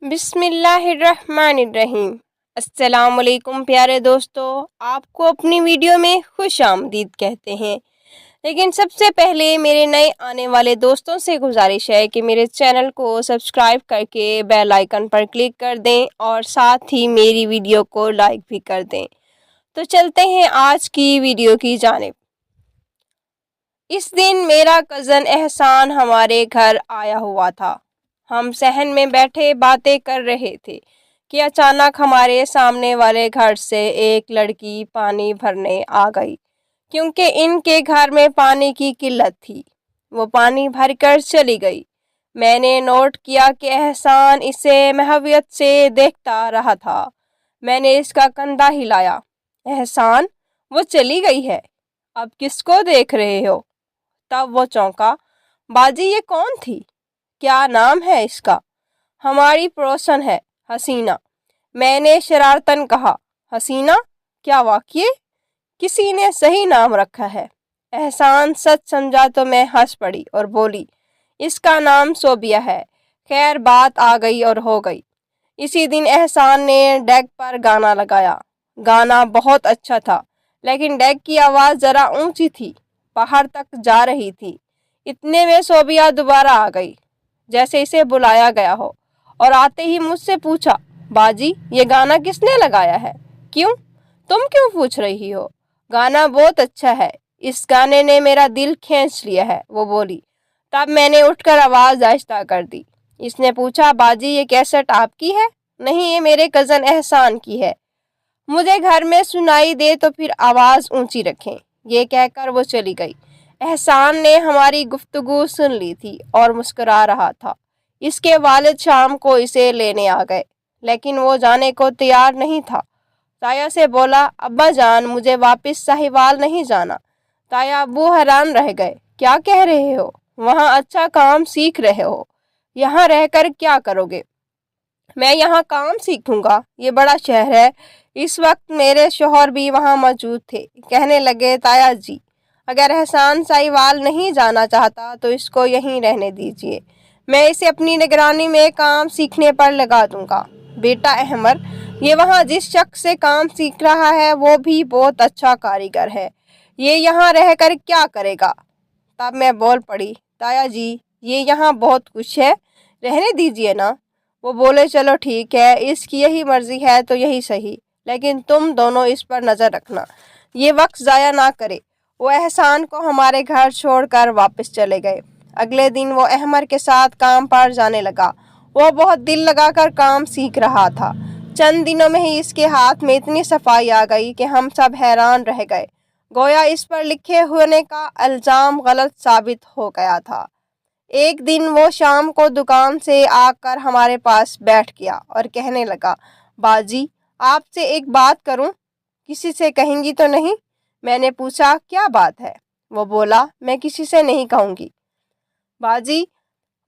बिस्मिल्लाहिर्रहमानिर्रहीम। अस्सलाम वालेकुम प्यारे दोस्तों, आपको अपनी वीडियो में खुश आमदीद कहते हैं। लेकिन सबसे पहले मेरे नए आने वाले दोस्तों से गुजारिश है कि मेरे चैनल को सब्सक्राइब करके बेल आइकन पर क्लिक कर दें और साथ ही मेरी वीडियो को लाइक भी कर दें। तो चलते हैं आज की वीडियो की जानिब। इस दिन मेरा कज़न एहसान हमारे घर आया हुआ था। हम सहन में बैठे बातें कर रहे थे कि अचानक हमारे सामने वाले घर से एक लड़की पानी भरने आ गई, क्योंकि इनके घर में पानी की किल्लत थी। वो पानी भरकर चली गई। मैंने नोट किया कि एहसान इसे महवियत से देखता रहा था। मैंने इसका कंधा हिलाया। एहसान, वो चली गई है, अब किसको देख रहे हो? तब वो चौंका। बाजी, ये कौन थी? क्या नाम है इसका? हमारी पड़ोसन है, हसीना। मैंने शरारतन कहा। हसीना? क्या वाकई किसी ने सही नाम रखा है? एहसान सच समझा तो मैं हंस पड़ी और बोली, इसका नाम सोबिया है। खैर, बात आ गई और हो गई। इसी दिन एहसान ने डेक पर गाना लगाया। गाना बहुत अच्छा था, लेकिन डेक की आवाज़ ज़रा ऊंची थी, बाहर तक जा रही थी। इतने में सोबिया दोबारा आ गई, जैसे इसे बुलाया गया हो, और आते ही मुझसे पूछा, बाजी, ये गाना किसने लगाया है? क्यों? तुम क्यों पूछ रही हो? गाना बहुत अच्छा है, इस गाने ने मेरा दिल खींच लिया है, वो बोली। तब मैंने उठकर आवाज़ आहिस्ता कर दी। इसने पूछा, बाजी, ये कैसेट आपकी है? नहीं, ये मेरे कज़न एहसान की है। मुझे घर में सुनाई दे तो फिर आवाज़ ऊंची रखें। ये कहकर वो चली गई। एहसान ने हमारी गुफ्तगू सुन ली थी और मुस्कुरा रहा था। इसके वालिद शाम को इसे लेने आ गए, लेकिन वो जाने को तैयार नहीं था। ताया से बोला, अब्बा जान, मुझे वापस साहिवाल नहीं जाना। ताया अब्बू हैरान रह गए। क्या कह रहे हो? वहाँ अच्छा काम सीख रहे हो, यहाँ रहकर क्या करोगे? मैं यहाँ काम सीखूंगा, ये बड़ा शहर है। इस वक्त मेरे शोहर भी वहाँ मौजूद थे। कहने लगे, ताया जी, अगर एहसान साहिवाल नहीं जाना चाहता तो इसको यहीं रहने दीजिए, मैं इसे अपनी निगरानी में काम सीखने पर लगा दूंगा। बेटा अहमर, ये वहाँ जिस शख्स से काम सीख रहा है वो भी बहुत अच्छा कारीगर है, ये यहाँ रहकर क्या करेगा? तब मैं बोल पड़ी, ताया जी, ये यहाँ बहुत कुछ है, रहने दीजिए ना। वो बोले, चलो ठीक है, इसकी यही मर्जी है तो यही सही, लेकिन तुम दोनों इस पर नज़र रखना, ये वक्त ज़ाया ना करे। वो एहसान को हमारे घर छोड़कर वापस चले गए। अगले दिन वो अहमर के साथ काम पर जाने लगा। वो बहुत दिल लगाकर काम सीख रहा था। चंद दिनों में ही इसके हाथ में इतनी सफाई आ गई कि हम सब हैरान रह गए। गोया इस पर लिखे होने का इल्ज़ाम गलत साबित हो गया था। एक दिन वो शाम को दुकान से आकर हमारे पास बैठ गया और कहने लगा, बाजी, आपसे एक बात करूं? किसी से कहेंगी तो नहीं? मैंने पूछा, क्या बात है? वो बोला, मैं किसी से नहीं कहूँगी। बाजी,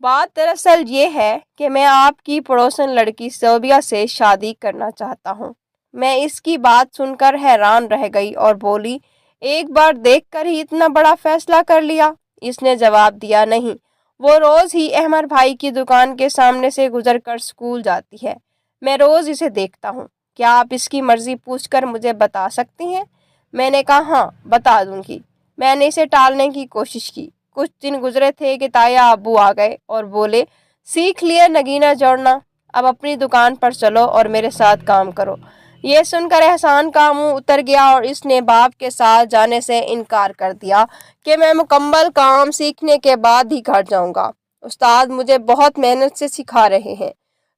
बात दरअसल ये है कि मैं आपकी पड़ोसन लड़की सोबिया से शादी करना चाहता हूँ। मैं इसकी बात सुनकर हैरान रह गई और बोली, एक बार देखकर ही इतना बड़ा फैसला कर लिया? इसने जवाब दिया, नहीं, वो रोज़ ही अहमर भाई की दुकान के सामने से गुजरकर स्कूल जाती है। मैं रोज़ इसे देखता हूँ। क्या आप इसकी मर्ज़ी पूछकर मुझे बता सकती हैं? मैंने कहा, हाँ, बता दूंगी। मैंने इसे टालने की कोशिश की। कुछ दिन गुजरे थे कि ताया अब्बू आ गए और बोले, सीख लिया नगीना जोड़ना, अब अपनी दुकान पर चलो और मेरे साथ काम करो। ये सुनकर एहसान का मुंह उतर गया और इसने बाप के साथ जाने से इनकार कर दिया कि मैं मुकम्मल काम सीखने के बाद ही घर जाऊंगा। उस्ताद मुझे बहुत मेहनत से सिखा रहे हैं।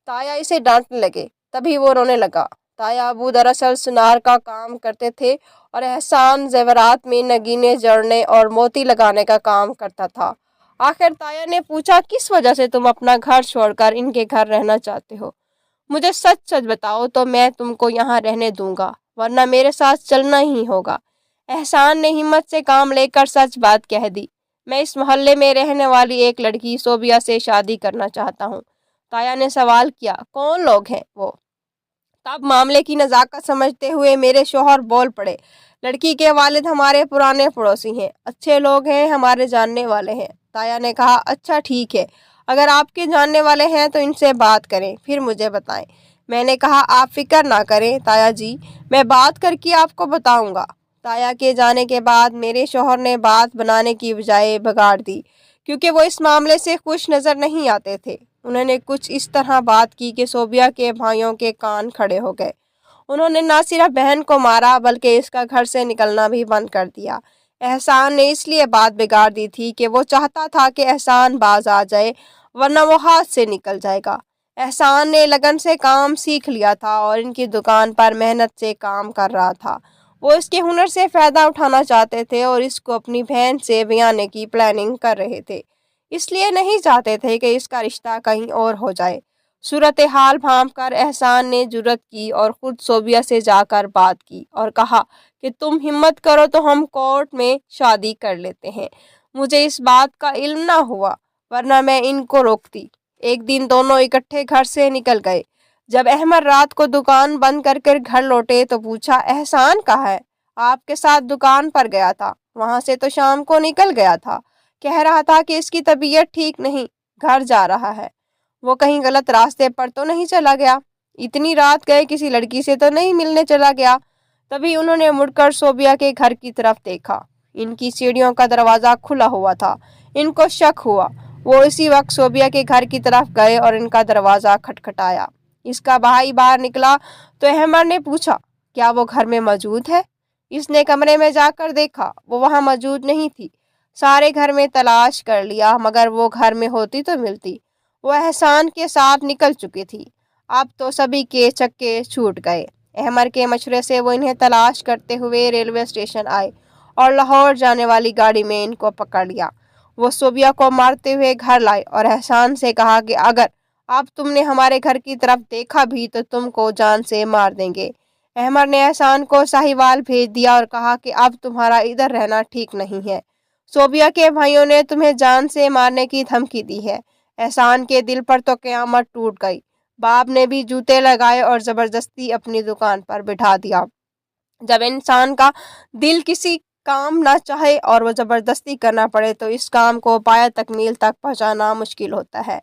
ताया इसे डांटने लगे। तभी वो रोने लगा। ताया अबू दरअसल सुनार का काम करते थे और एहसान जेवरात में नगीने जड़ने और मोती लगाने का काम करता था। आखिर ताया ने पूछा, किस वजह से तुम अपना घर छोड़कर इनके घर रहना चाहते हो? मुझे सच सच बताओ तो मैं तुमको यहाँ रहने दूंगा, वरना मेरे साथ चलना ही होगा। एहसान ने हिम्मत से काम लेकर सच बात कह दी। मैं इस मोहल्ले में रहने वाली एक लड़की सोबिया से शादी करना चाहता हूँ। ताया ने सवाल किया, कौन लोग हैं वो? तब मामले की नज़ाकत समझते हुए मेरे शोहर बोल पड़े, लड़की के वालिद हमारे पुराने पड़ोसी हैं, अच्छे लोग हैं, हमारे जानने वाले हैं। ताया ने कहा, अच्छा ठीक है, अगर आपके जानने वाले हैं तो इनसे बात करें, फिर मुझे बताएं। मैंने कहा, आप फिक्र ना करें ताया जी, मैं बात करके आपको बताऊंगा। ताया के जाने के बाद मेरे शौहर ने बात बनाने की बजाय बिगाड़ दी, क्योंकि वो इस मामले से खुश नज़र नहीं आते थे। उन्होंने कुछ इस तरह बात की कि सोबिया के भाइयों के कान खड़े हो गए। उन्होंने न सिर्फ बहन को मारा बल्कि इसका घर से निकलना भी बंद कर दिया। एहसान ने इसलिए बात बिगाड़ दी थी कि वो चाहता था कि एहसान बाज आ जाए, वरना वो हाथ से निकल जाएगा। एहसान ने लगन से काम सीख लिया था और इनकी दुकान पर मेहनत से काम कर रहा था। वो इसके हुनर से फ़ायदा उठाना चाहते थे और इसको अपनी बहन से ब्याने की प्लानिंग कर रहे थे। इसलिए नहीं चाहते थे कि इसका रिश्ता कहीं और हो जाए। सूरत हाल भांप कर एहसान ने जुर्रत की और ख़ुद सोबिया से जाकर बात की और कहा कि तुम हिम्मत करो तो हम कोर्ट में शादी कर लेते हैं। मुझे इस बात का इल्म ना हुआ, वरना मैं इनको रोकती। एक दिन दोनों इकट्ठे घर से निकल गए। जब अहमद रात को दुकान बंद कर घर लौटे तो पूछा, एहसान कहाँ है? आपके साथ दुकान पर गया था, वहाँ से तो शाम को निकल गया था। कह रहा था कि इसकी तबीयत ठीक नहीं, घर जा रहा है। वो कहीं गलत रास्ते पर तो नहीं चला गया? इतनी रात गए किसी लड़की से तो नहीं मिलने चला गया? तभी उन्होंने मुड़कर सोबिया के घर की तरफ देखा। इनकी सीढ़ियों का दरवाज़ा खुला हुआ था। इनको शक हुआ। वो इसी वक्त सोबिया के घर की तरफ गए और इनका दरवाज़ा खटखटाया। इसका भाई बाहर निकला तो अहमद ने पूछा, क्या वो घर में मौजूद है? इसने कमरे में जाकर देखा, वो वहाँ मौजूद नहीं थी। सारे घर में तलाश कर लिया, मगर वो घर में होती तो मिलती। वो एहसान के साथ निकल चुकी थी। अब तो सभी के चक्के छूट गए। अहमद के मशवरे से वो इन्हें तलाश करते हुए रेलवे स्टेशन आए और लाहौर जाने वाली गाड़ी में इनको पकड़ लिया। वो सोबिया को मारते हुए घर लाए और एहसान से कहा कि अगर अब तुमने हमारे घर की तरफ देखा भी तो तुमको जान से मार देंगे। अहमद ने एहसान को साहिवाल भेज दिया और कहा कि अब तुम्हारा इधर रहना ठीक नहीं है। सोबिया के भाइयों ने तुम्हें जान से मारने की धमकी दी है। एहसान के दिल पर तो क़यामत टूट गई। बाप ने भी जूते लगाए और ज़बरदस्ती अपनी दुकान पर बिठा दिया। जब इंसान का दिल किसी काम ना चाहे और वो ज़बरदस्ती करना पड़े तो इस काम को पाया तकमील तक पहुंचाना मुश्किल होता है।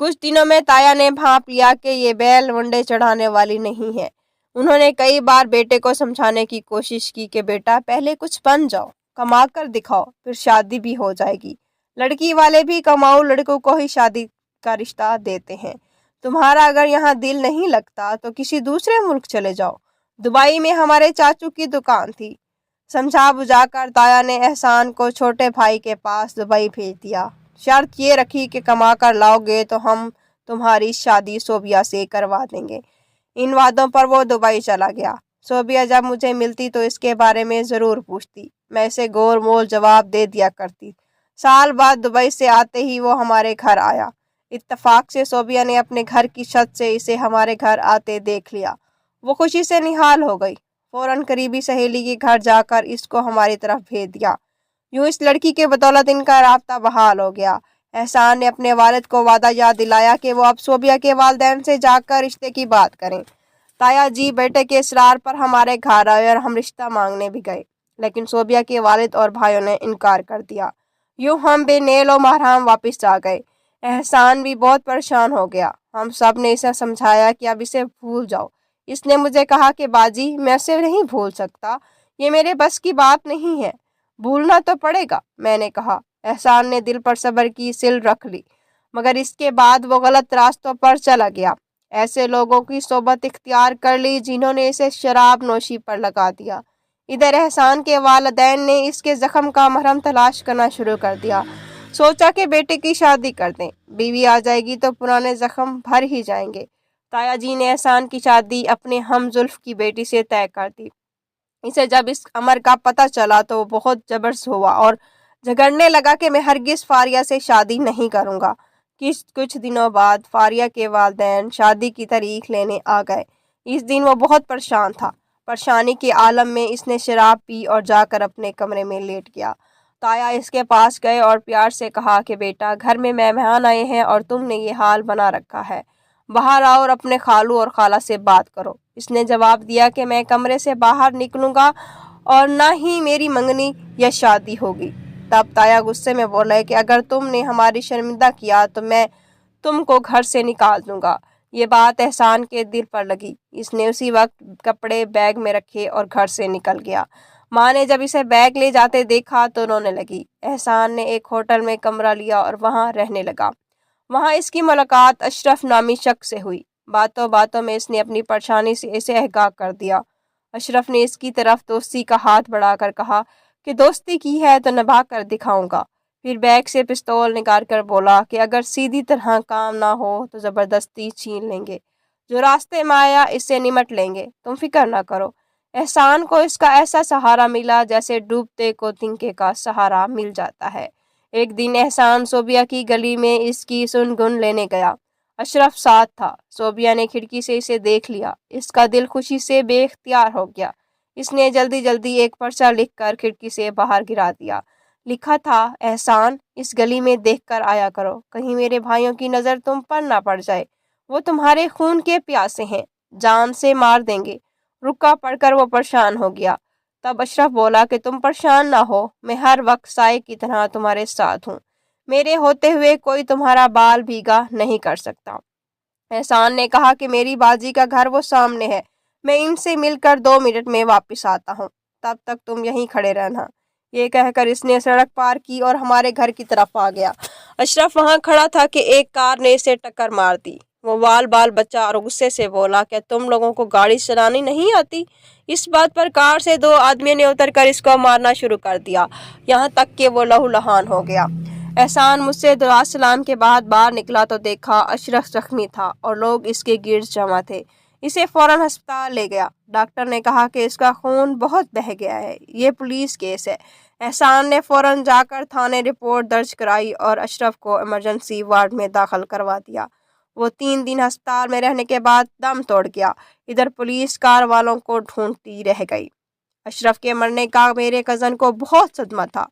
कुछ दिनों में ताया ने भांप लिया कि ये बैल वंडे चढ़ाने वाली नहीं है। उन्होंने कई बार बेटे को समझाने की कोशिश की कि बेटा पहले कुछ बन जाओ, कमा कर दिखाओ, फिर शादी भी हो जाएगी। लड़की वाले भी कमाऊ लड़कों को ही शादी का रिश्ता देते हैं। तुम्हारा अगर यहाँ दिल नहीं लगता तो किसी दूसरे मुल्क चले जाओ। दुबई में हमारे चाचू की दुकान थी। समझा बुझाकर ताया ने एहसान को छोटे भाई के पास दुबई भेज दिया। शर्त ये रखी कि कमा कर लाओगे तो हम तुम्हारी शादी सोबिया से करवा देंगे। इन वादों पर वो दुबई चला गया। सोबिया जब मुझे मिलती तो इसके बारे में ज़रूर पूछती। मैं इसे गोल मोल जवाब दे दिया करती। साल बाद दुबई से आते ही वो हमारे घर आया। इत्तफाक से सोबिया ने अपने घर की छत से इसे हमारे घर आते देख लिया। वो खुशी से निहाल हो गई। फ़ौरन करीबी सहेली के घर जाकर इसको हमारी तरफ भेज दिया। यूँ इस लड़की के बदौलत इनका राब्ता बहाल हो गया। एहसान ने अपने वालिद को वादा याद दिलाया कि वो अब सोबिया के वालिदैन से जाकर रिश्ते की बात करें। ताया जी बेटे के इसरार पर हमारे घर आए और हम रिश्ता मांगने भी गए, लेकिन सोबिया के वालिद और भाइयों ने इनकार कर दिया। यूँ हम बेनेल और महराम वापस आ गए। एहसान भी बहुत परेशान हो गया। हम सब ने इसे समझाया कि अब इसे भूल जाओ। इसने मुझे कहा कि बाजी मैं इसे नहीं भूल सकता, ये मेरे बस की बात नहीं है। भूलना तो पड़ेगा, मैंने कहा। एहसान ने दिल पर सब्र की सिल रख ली, मगर इसके बाद वो गलत रास्तों पर चला गया। ऐसे लोगों की सोबत इख्तियार कर ली जिन्होंने इसे शराब नोशी पर लगा दिया। इधर एहसान के वालिदैन ने इसके ज़ख्म का मरहम तलाश करना शुरू कर दिया। सोचा कि बेटे की शादी कर दें, बीवी आ जाएगी तो पुराने ज़ख्म भर ही जाएंगे। ताया जी ने एहसान की शादी अपने हम जुल्फ की बेटी से तय कर दी। इसे जब इस अमर का पता चला तो बहुत जबरदस्त हुआ और झगड़ने लगा कि मैं हरगिज़ फारिया से शादी नहीं करूँगा। कुछ दिनों बाद फारिया के वालिदैन शादी की तारीख लेने आ गए। इस दिन वो बहुत परेशान था। परेशानी के आलम में इसने शराब पी और जाकर अपने कमरे में लेट गया। ताया इसके पास गए और प्यार से कहा कि बेटा घर में मेहमान आए हैं और तुमने ये हाल बना रखा है, बाहर आओ और अपने खालू और खाला से बात करो। इसने जवाब दिया कि मैं कमरे से बाहर निकलूँगा और ना ही मेरी मंगनी या शादी होगी। तब ताया गुस्से में बोले कि अगर तुमने हमारी शर्मिंदा किया तो मैं तुमको घर से निकाल दूंगा। ये बात एहसान के दिल पर लगी। इसने उसी वक्त कपड़े बैग में रखे और घर से निकल गया। माँ ने जब इसे बैग ले जाते देखा तो रोने लगी। एहसान ने एक होटल में कमरा लिया और वहाँ रहने लगा। वहाँ इसकी मुलाकात अशरफ नामी शख्स से हुई। बातों बातों में इसने अपनी परेशानी से इसे आगाह कर दिया। अशरफ ने इसकी तरफ दोस्ती का हाथ बढ़ाकर कहा कि दोस्ती की है तो निभा कर दिखाऊंगा। फिर बैग से पिस्तौल निकाल कर बोला कि अगर सीधी तरह काम ना हो तो ज़बरदस्ती छीन लेंगे। जो रास्ते में आया इससे निमट लेंगे, तुम फिक्र ना करो। एहसान को इसका ऐसा सहारा मिला जैसे डूबते को तिनके का सहारा मिल जाता है। एक दिन एहसान सोबिया की गली में इसकी सुनगुन लेने गया। अशरफ साथ था। सोबिया ने खिड़की से इसे देख लिया। इसका दिल खुशी से बेख्तियार हो गया। इसने जल्दी जल्दी एक पर्चा लिखकर खिड़की से बाहर गिरा दिया। लिखा था, एहसान, इस गली में देखकर आया करो, कहीं मेरे भाइयों की नज़र तुम पर ना पड़ जाए। वो तुम्हारे खून के प्यासे हैं, जान से मार देंगे। रुका पढ़कर वो परेशान हो गया। तब अशरफ बोला कि तुम परेशान ना हो, मैं हर वक्त साए की तरह तुम्हारे साथ हूँ। मेरे होते हुए कोई तुम्हारा बाल भीगा नहीं कर सकता। एहसान ने कहा कि मेरी बाजी का घर वो सामने है, मैं इनसे मिलकर 2 मिनट में वापस आता हूँ, तब तक तुम यहीं खड़े रहना। ये कहकर इसने सड़क पार की और हमारे घर की तरफ आ गया। अशरफ वहाँ खड़ा था कि एक कार ने इसे टक्कर मार दी। वो बाल बाल बच्चा और गुस्से से बोला, क्या तुम लोगों को गाड़ी चलानी नहीं आती? इस बात पर कार से 2 आदमियों ने उतरकर इसको मारना शुरू कर दिया, यहाँ तक कि वो लहूलुहान हो गया। एहसान मुझसे दुआ सलाम के बाद बाहर निकला तो देखा अशरफ जख्मी था और लोग इसके गिर्द जमा थे। इसे फौरन अस्पताल ले गया। डॉक्टर ने कहा कि इसका खून बहुत बह गया है, ये पुलिस केस है। एहसान ने फौरन जाकर थाने रिपोर्ट दर्ज कराई और अशरफ को इमरजेंसी वार्ड में दाखिल करवा दिया। वो 3 दिन अस्पताल में रहने के बाद दम तोड़ गया। इधर पुलिस कार वालों को ढूंढती रह गई। अशरफ के मरने का मेरे कज़न को बहुत सदमा था।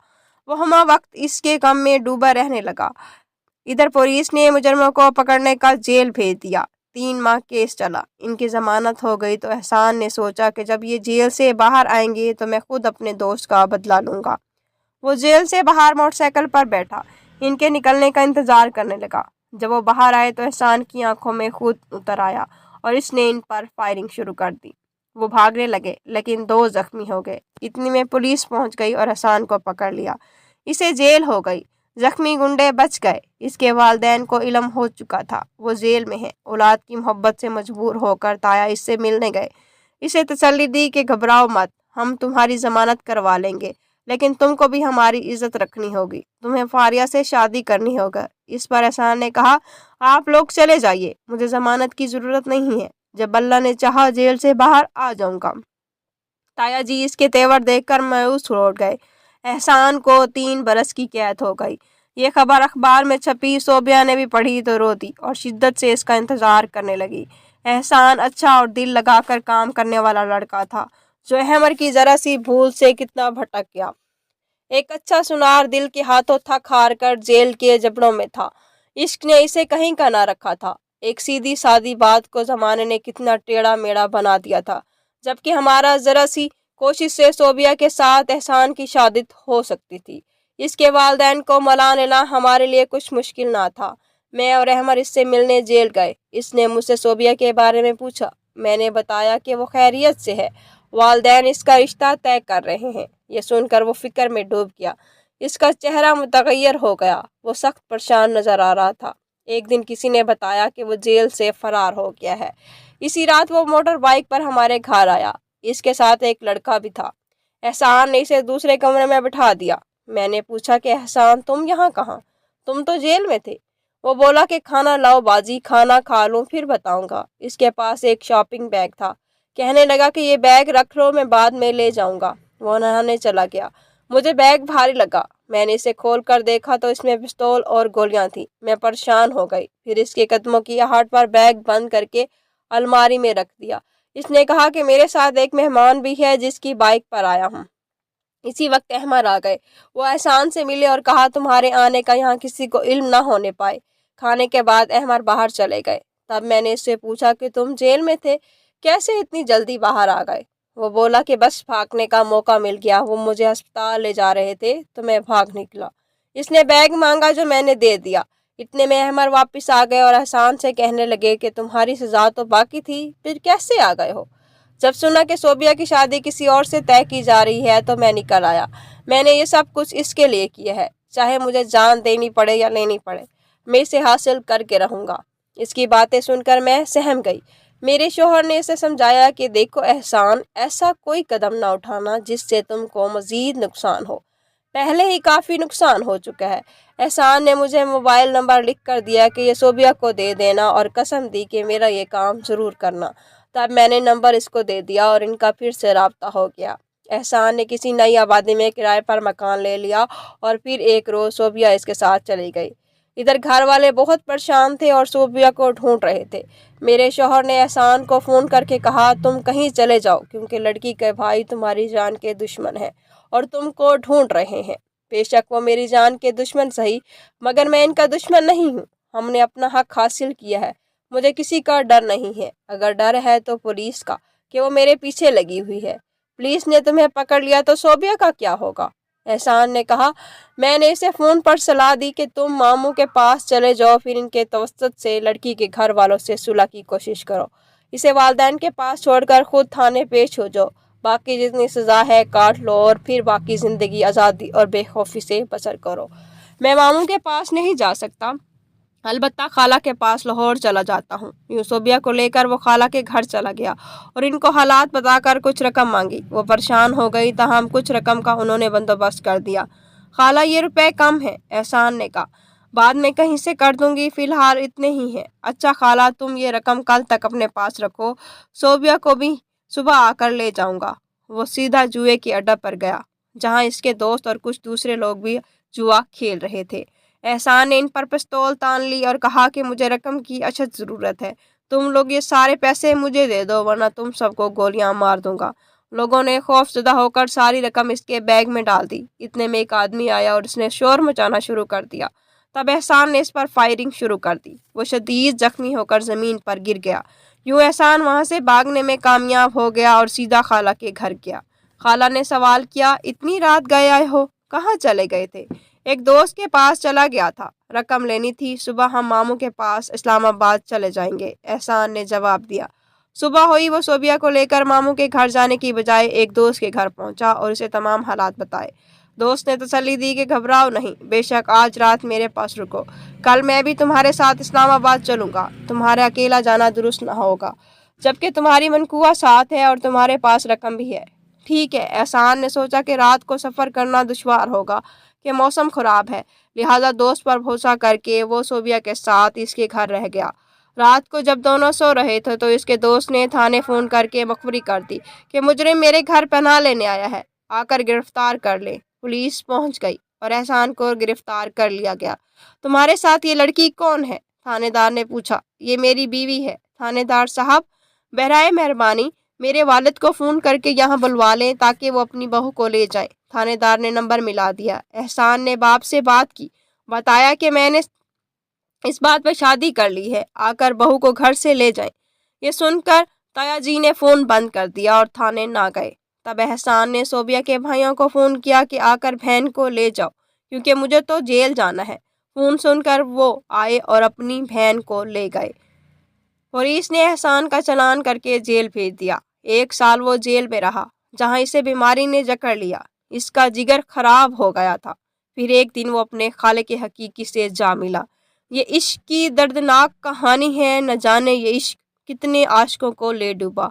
वो हमा वक्त इसके गम में डूबा रहने लगा। इधर पुलिस ने मुजरमों को पकड़ने का जेल भेज दिया। 3 माह केस चला। इनकी जमानत हो गई तो एहसान ने सोचा कि जब ये जेल से बाहर आएंगे तो मैं खुद अपने दोस्त का बदला लूँगा। वो जेल से बाहर मोटरसाइकिल पर बैठा इनके निकलने का इंतज़ार करने लगा। जब वो बाहर आए तो एहसान की आंखों में खुद उतर आया और इसने इन पर फायरिंग शुरू कर दी। वो भागने लगे लेकिन 2 जख्मी हो गए। इतनी में पुलिस पहुंच गई और एहसान को पकड़ लिया। इसे जेल हो गई। जख्मी गुंडे बच गए। इसके वालिदैन को इल्म हो चुका था, वो जेल में है। औलाद की मोहब्बत से मजबूर होकर ताया इससे मिलने गए। इसे तसल्ली दी कि घबराओ मत, हम तुम्हारी जमानत करवा लेंगे, लेकिन तुमको भी हमारी इज्जत रखनी होगी। तुम्हें फारिया से शादी करनी होगा। इस पर एहसान ने कहा, आप लोग चले जाइए, मुझे जमानत की ज़रूरत नहीं है। जब अल्लाह ने चाहा जेल से बाहर आ जाऊंगा। ताया जी इसके तेवर देखकर मायूस लौट गए। एहसान को 3 बरस की कैद हो गई। ये खबर अखबार में छपी। सोबिया ने भी पढ़ी तो रो दी और शिद्दत से इसका इंतज़ार करने लगी। एहसान अच्छा और दिल लगाकर काम करने वाला लड़का था, जो अहमर की ज़रा सी भूल से कितना भटक गया। एक अच्छा सुनार दिल के हाथों थक हार कर जेल के जबड़ों में था। इश्क ने इसे कहीं का ना रखा था। एक सीधी सादी बात को ज़माने ने कितना टेढ़ा मेढ़ा बना दिया था, जबकि हमारा ज़रा सी कोशिश से सोबिया के साथ एहसान की शादी हो सकती थी। इसके वालिदैन को मना लेना हमारे लिए कुछ मुश्किल ना था। मैं और अहमद इससे मिलने जेल गए। इसने मुझसे सोबिया के बारे में पूछा। मैंने बताया कि वो खैरियत से है, वालिदैन इसका रिश्ता तय कर रहे हैं। ये सुनकर वो फिक्र में डूब गया। इसका चेहरा मुतगय्यर हो गया। वो सख्त परेशान नज़र आ रहा था। एक दिन किसी ने बताया कि वो जेल से फरार हो गया है। इसी रात वो मोटर बाइक पर हमारे घर आया। इसके साथ एक लड़का भी था। एहसान ने इसे दूसरे कमरे में बिठा दिया। मैंने पूछा कि एहसान, तुम यहाँ कहाँ? तुम तो जेल में थे। वो बोला कि खाना लाओ बाजी, खाना खा लूँ फिर बताऊंगा। इसके पास एक शॉपिंग बैग था। कहने लगा कि ये बैग रख लो, मैं बाद में ले जाऊंगा। वो नहाने चला गया। मुझे बैग भारी लगा। मैंने इसे खोल कर देखा तो इसमें पिस्तौल और गोलियां थी। मैं परेशान हो गई। फिर इसके कदमों की आहट पर बैग बंद करके अलमारी में रख दिया। इसने कहा कि मेरे साथ एक मेहमान भी है जिसकी बाइक पर आया हूँ। इसी वक्त अहमद आ गए। वो एहसान से मिले और कहा, तुम्हारे आने का यहाँ किसी को इल्म ना होने पाए। खाने के बाद अहमद बाहर चले गए। तब मैंने इससे पूछा कि तुम जेल में थे, कैसे इतनी जल्दी बाहर आ गए? वो बोला कि बस भागने का मौका मिल गया। वो मुझे अस्पताल ले जा रहे थे तो मैं भाग निकला। इसने बैग मांगा जो मैंने दे दिया। इतने में अहमर वापस आ गए और एहसान से कहने लगे कि तुम्हारी सजा तो बाकी थी, फिर कैसे आ गए हो? जब सुना कि सोबिया की शादी किसी और से तय की जा रही है तो मैं निकल आया। मैंने ये सब कुछ इसके लिए किया है, चाहे मुझे जान देनी पड़े या लेनी पड़े, मैं इसे हासिल करके रहूंगा। इसकी बातें सुनकर मैं सहम गई। मेरे शोहर ने इसे समझाया कि देखो एहसान, ऐसा कोई कदम ना उठाना जिससे तुमको मजीद नुकसान हो। पहले ही काफ़ी नुकसान हो चुका है। एहसान ने मुझे मोबाइल नंबर लिख कर दिया कि ये सोबिया को दे देना और कसम दी कि मेरा ये काम ज़रूर करना। तब मैंने नंबर इसको दे दिया और इनका फिर से राब्ता हो गया। एहसान ने किसी नई आबादी में किराए पर मकान ले लिया और फिर एक रोज़ सोबिया इसके साथ चली गई। इधर घर वाले बहुत परेशान थे और सोबिया को ढूंढ रहे थे। मेरे शौहर ने एहसान को फ़ोन करके कहा तुम कहीं चले जाओ क्योंकि लड़की के भाई तुम्हारी जान के दुश्मन हैं और तुमको ढूंढ रहे हैं। बेशक वो मेरी जान के दुश्मन सही, मगर मैं इनका दुश्मन नहीं हूँ। हमने अपना हक हासिल किया है। मुझे किसी का डर नहीं है। अगर डर है तो पुलिस का, कि वो मेरे पीछे लगी हुई है। पुलिस ने तुम्हें पकड़ लिया तो सोबिया का क्या होगा? एहसान ने कहा। मैंने इसे फ़ोन पर सलाह दी कि तुम मामू के पास चले जाओ, फिर इनके तवस्सुत से लड़की के घर वालों से सुलह की कोशिश करो। इसे वालिदैन के पास छोड़कर खुद थाने पेश हो जाओ। बाकी जितनी सज़ा है काट लो और फिर बाकी ज़िंदगी आज़ादी और बेखौफी से बसर करो। मैं मामू के पास नहीं जा सकता, अलबत्ता खाला के पास लाहौर चला जाता हूँ। यूं सोबिया को लेकर वो खाला के घर चला गया और इनको हालात बताकर कुछ रकम मांगी। वो परेशान हो गई, तहम कुछ रकम का उन्होंने बंदोबस्त कर दिया। खाला ये रुपए कम है, एहसान ने कहा, बाद में कहीं से कर दूंगी, फिलहाल इतने ही हैं। अच्छा खाला, तुम ये रकम कल तक अपने पास रखो, सोबिया को भी सुबह आकर ले जाऊंगा। वो सीधा जुए की अड्डा पर गया, जहाँ इसके दोस्त और कुछ दूसरे लोग भी जुआ खेल रहे थे। एहसान ने इन पर पिस्तौल तान ली और कहा कि मुझे रकम की अशद ज़रूरत है। तुम लोग ये सारे पैसे मुझे दे दो वरना तुम सबको गोलियां मार दूंगा। लोगों ने खौफजदा होकर सारी रकम इसके बैग में डाल दी। इतने में एक आदमी आया और उसने शोर मचाना शुरू कर दिया। तब एहसान ने इस पर फायरिंग शुरू कर दी। वो शदीद जख्मी होकर ज़मीन पर गिर गया। यूँ एहसान वहाँ से भागने में कामयाब हो गया और सीधा खाला के घर गया। खाला ने सवाल किया, इतनी रात गए आए हो, कहाँ चले गए थे? एक दोस्त के पास चला गया था, रकम लेनी थी, सुबह हम मामू के पास इस्लामाबाद चले जाएंगे, एहसान ने जवाब दिया। सुबह हुई, वो सोबिया को लेकर मामू के घर जाने की बजाय एक दोस्त के घर पहुंचा और उसे तमाम हालात बताए। दोस्त ने तसल्ली दी कि घबराओ नहीं, बेशक आज रात मेरे पास रुको, कल मैं भी तुम्हारे साथ इस्लामाबाद चलूँगा। तुम्हारा अकेला जाना दुरुस्त न होगा, जबकि तुम्हारी मनकुआ साथ है और तुम्हारे पास रकम भी है। ठीक है। एहसान ने सोचा कि रात को सफ़र करना दुश्वार होगा, कि मौसम ख़राब है, लिहाजा दोस्त पर भरोसा करके वो सोबिया के साथ इसके घर रह गया। रात को जब दोनों सो रहे थे तो इसके दोस्त ने थाने फ़ोन करके मखबरी कर दी कि मुजरिम मेरे घर पनाह लेने आया है, आकर गिरफ्तार कर ले। पुलिस पहुंच गई और एहसान को गिरफ्तार कर लिया गया। तुम्हारे साथ ये लड़की कौन है? थानेदार ने पूछा। ये मेरी बीवी है। थानेदार साहब, बहराए मेहरबानी मेरे वालिद को फ़ोन करके यहाँ बुलवा लें ताकि वो अपनी बहू को ले जाए। थानेदार ने नंबर मिला दिया। एहसान ने बाप से बात की, बताया कि मैंने इस बात पर शादी कर ली है, आकर बहू को घर से ले जाएं। ये सुनकर ताया जी ने फ़ोन बंद कर दिया और थाने ना गए। तब एहसान ने सोबिया के भाइयों को फ़ोन किया कि आकर बहन को ले जाओ, क्योंकि मुझे तो जेल जाना है। फ़ोन सुनकर वो आए और अपनी बहन को ले गए। पुलिस ने एहसान का चालान करके जेल भेज दिया। 1 साल वो जेल में रहा, जहाँ इसे बीमारी ने जकड़ लिया। इसका जिगर खराब हो गया था। फिर एक दिन वो अपने खालिक हकीकी से जा मिला। ये इश्क की दर्दनाक कहानी है, न जाने ये इश्क कितने आशिकों को ले डूबा।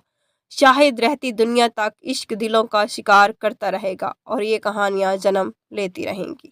शाहिद रहती दुनिया तक इश्क दिलों का शिकार करता रहेगा और ये कहानियाँ जन्म लेती रहेंगी।